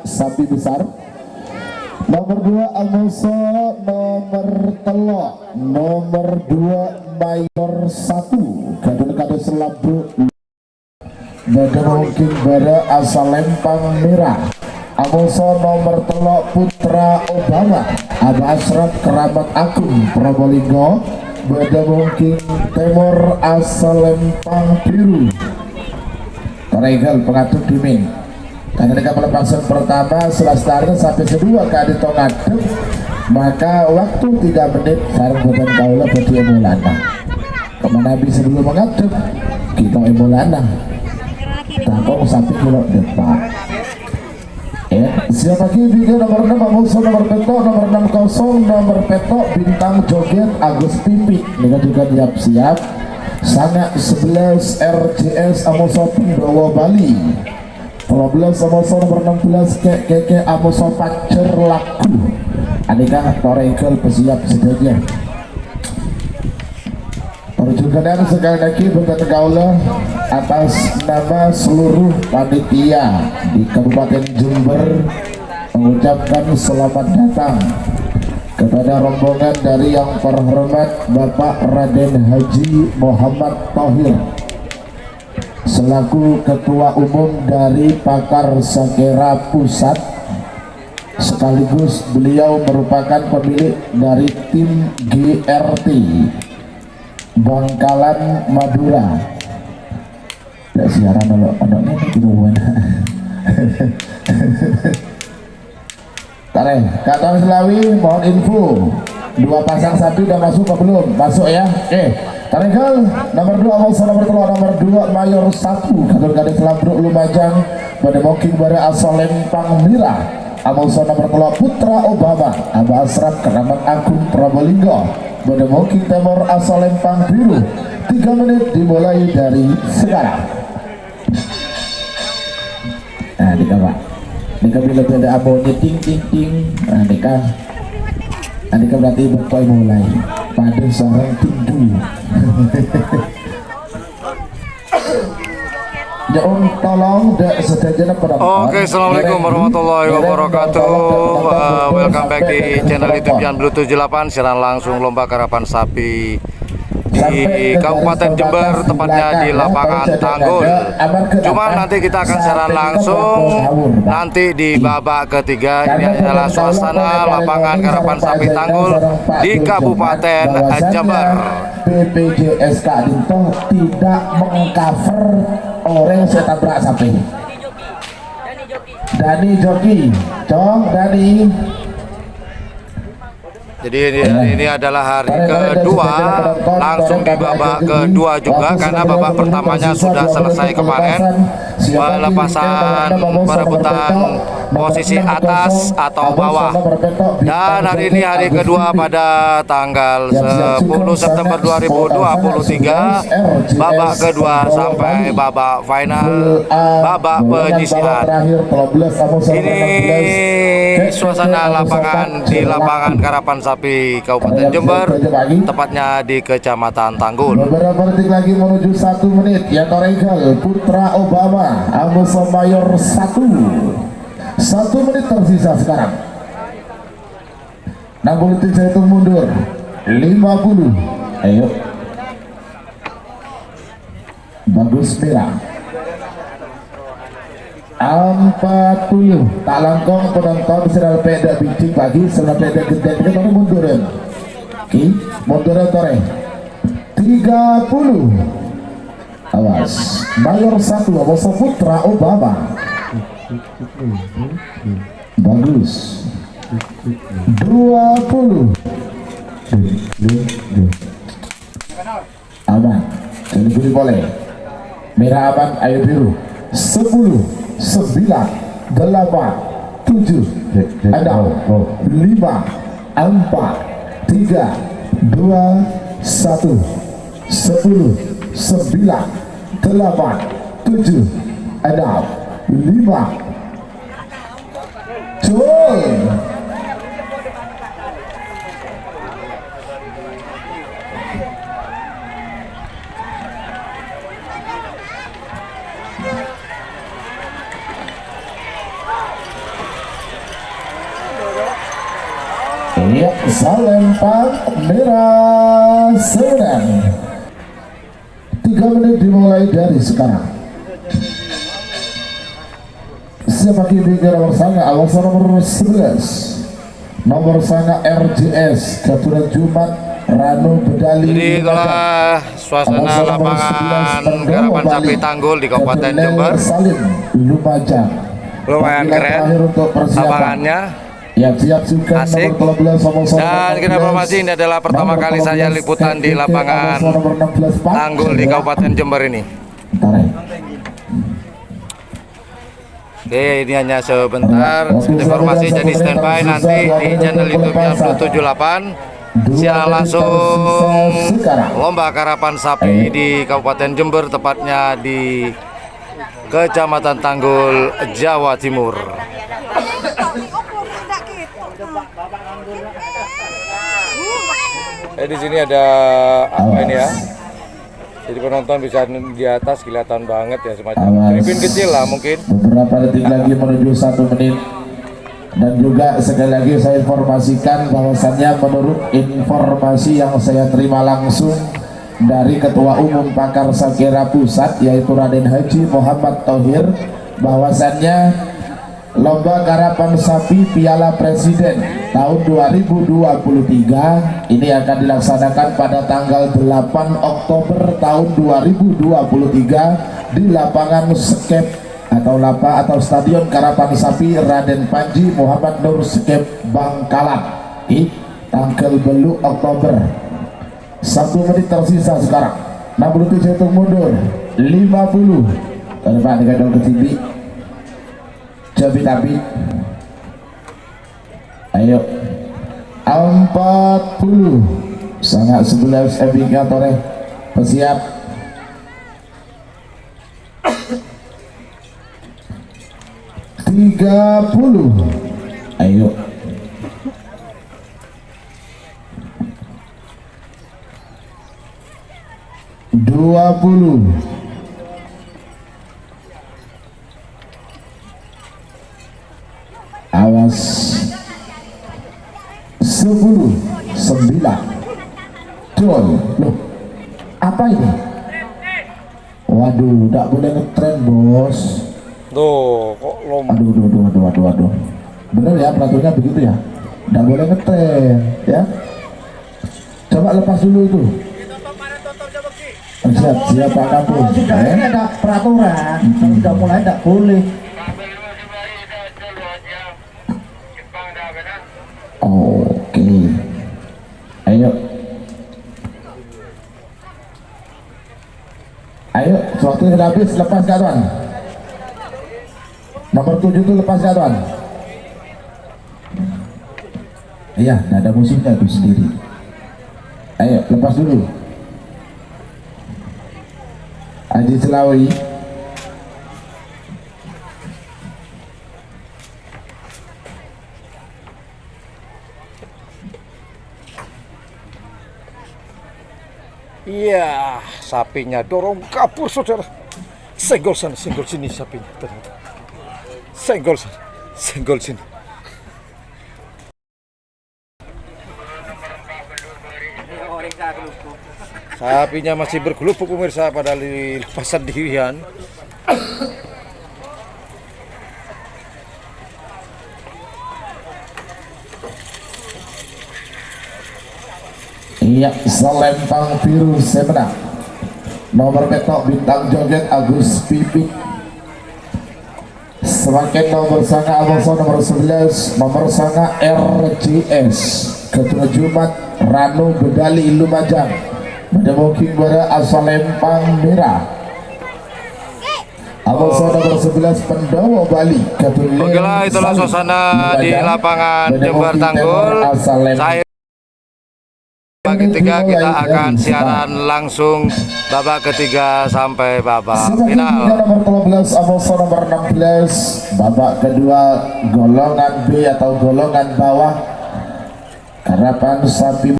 sapi besar. Nomor 2 Amoso, nomor telok, nomor 2 mayor 1 kado-kado selabu bada mungkin bada asal lempang merah. Amoso nomor telok Putra Obama Aba Asraf Kerabat Agung Probolinggo bada mungkin Timur asal lempang biru. Regal pengatur dimin karena mereka pelepasan pertama selastarnya sampai kedua kali tongadem, maka waktu 3 menit sarang buatan kaulah bodi emulana kemana habis sebelum mengadem kita emulana takong sapi kilo depan siapa lagi video nomor 6 Amoso nomor petok nomor 60 nomor petok bintang joget Agus Pipik mereka juga siap-siap sangat 11 RJS Amoso Pendowo Bali 12 Amoso nomor 16 keke Amoso Pacer Laku Anika Torekel pesiap sejajar perjuangan sekali lagi berkata kaulah atas nama seluruh panitia di Kabupaten Jember mengucapkan selamat datang kepada rombongan dari yang terhormat Bapak Raden Haji Muhammad Thohir selaku Ketua Umum dari Pakar Sakera Pusat, sekaligus beliau merupakan pemilik dari tim GRT Bangkalan Madura. Tidak siaran anaknya kiruan. Tare, kata Selawi mohon info 2 pasang sapi udah masuk apa belum? Masuk ya. Taregal nomor 2 Amoso nomor 3 nomor 2 mayor 1 kader-kader Selabro Lumajang pada mungkin pada asal lempang merah. Amoso nomor 3 Putra Obama Aba Asraf Keramat Agung Probolinggo pada mungkin timur asal lempang biru. 3 menit dimulai dari sekarang. Nah dika pak dika bila beda abonnya ting ting ting. Nah dika berarti bertoy mulai pada seorang tinju. Jangan tolong setajana pada. Oke, assalamualaikum warahmatullahi wabarakatuh. Welcome back di channel YouTube Jan Blue 78 siaran langsung lomba karapan sapi di Kabupaten Jember, tepatnya di lapangan Tanggul. Cuma nanti kita akan siaran langsung nanti di babak ketiga. Ini adalah suasana lapangan karapan sapi Tanggul di Kabupaten Jember. BPJSK itu tidak mengcover orang yang saya tabrak sapi. Dani Joki, Dani. Jadi ini adalah hari kedua, langsung di babak kedua juga karena babak pertamanya sudah selesai kemarin, pelepasan perebutan posisi atas atau bawah. Dan hari ini hari kedua pada tanggal 10 September 2023, babak kedua sampai babak final, babak penyisihan. Ini suasana lapangan di lapangan karapan sapi Kabupaten Jember, tepatnya di Kecamatan Tanggul. Beberapa detik lagi menuju 1 menit ya Toregal Putra Obama Amoso Mayor 1 menit tersisa sekarang. 60 detik saya hitung mundur 50. Ayo bagus merah 40 tak langkong penonton sedang peda bincang pagi sedang peda gede kita munduran munduran tore 30. Awas Mayor 1 Amoso Putra Obama bagus 20 aman jadi boleh merah aman ayo biru 10 9 8 7 6 5 4 3 2 1 10 9 8 7 6 5 Joy. Ya, Salempang Merah Sumedang. 3 menit dimulai dari sekarang. Siapa kini nomor sanga awal nomor 11 nomor sanga RJS Keturunan Jumat Ranu Bedali. Jadi itulah suasana lapangan Garapan Sapi Tanggul di Kabupaten Jember. Salim Lumajang. Lumayan keren lapangannya, Siap juga asik. Dan kita informasi ini adalah pertama kali saya liputan di lapangan Tanggul di Kabupaten Jember ini. Oke, ini hanya sebentar informasi, jadi standby nanti di channel YouTube-nya Blue 78 siaran langsung lomba karapan sapi di Kabupaten Jember, tepatnya di Kecamatan Tanggul, Jawa Timur. Di sini ada apa ini ya? Jadi penonton bisa di atas kelihatan banget ya, semacam tribun kecil lah mungkin. Beberapa detik lagi menuju 1 menit. Dan juga sekali lagi saya informasikan bahwasannya menurut informasi yang saya terima langsung dari Ketua Umum Pakar Sakira Pusat yaitu Raden Haji Muhammad Thohir, bahwasannya lomba karapan sapi Piala Presiden tahun 2023 ini akan dilaksanakan pada tanggal 8 Oktober tahun 2023 di lapangan skep atau Stadion Karapan Sapi Raden Panji Muhammad Nur Skep Bangkalan di tanggal 8 Oktober. 1 menit tersisa sekarang. 67 hitung mundur. 50. Terbang dengan ke tinggi. Tapi ayo 40 sangat 11 indikatornya bersiap. 30 ayo 20 awas 10 9 Jol. Loh apa ini? Waduh, tidak boleh ngetren bos. Tuh kok lomba. Aduh. Bener ya peraturannya begitu ya? Tidak boleh ngetren ya. Coba lepas dulu itu. Siap Pak Kampung. Sudah ini ada peraturan, sudah mulai tidak boleh. Oke. Ayo. Waktu sudah habis, lepas jadwal. Nomor 7 itu lepas jadwal. Iya, tidak ada musiknya itu sendiri. Ayo, lepas dulu. Haji Selawi. Iya, sapinya dorong kabur saudara. Senggol sana, senggol sini sapinya ternyata. Senggol sana, senggol sini. Sapinya masih bergelupuk pemirsa pada lepasan dirian. Iya, selempang biru semenang. Nomor petok bintang joget Agus Pipik. Semakin nomor sanga Alonso nomor 11, nomor sanga RJS Keturunan Jumat Ranu Bedali Lumajang. Menemukin pada asal lempang merah. Alonso nomor 11 Pendowo Bali Keturunan. Oke lah, itulah suasana di lapangan Jember Tanggul. Saya babak ketiga kita akan siaran langsung babak ketiga sampai babak final. Nomor 13 Alonso nomor 16 babak kedua golongan B atau golongan bawah Karapan Sapi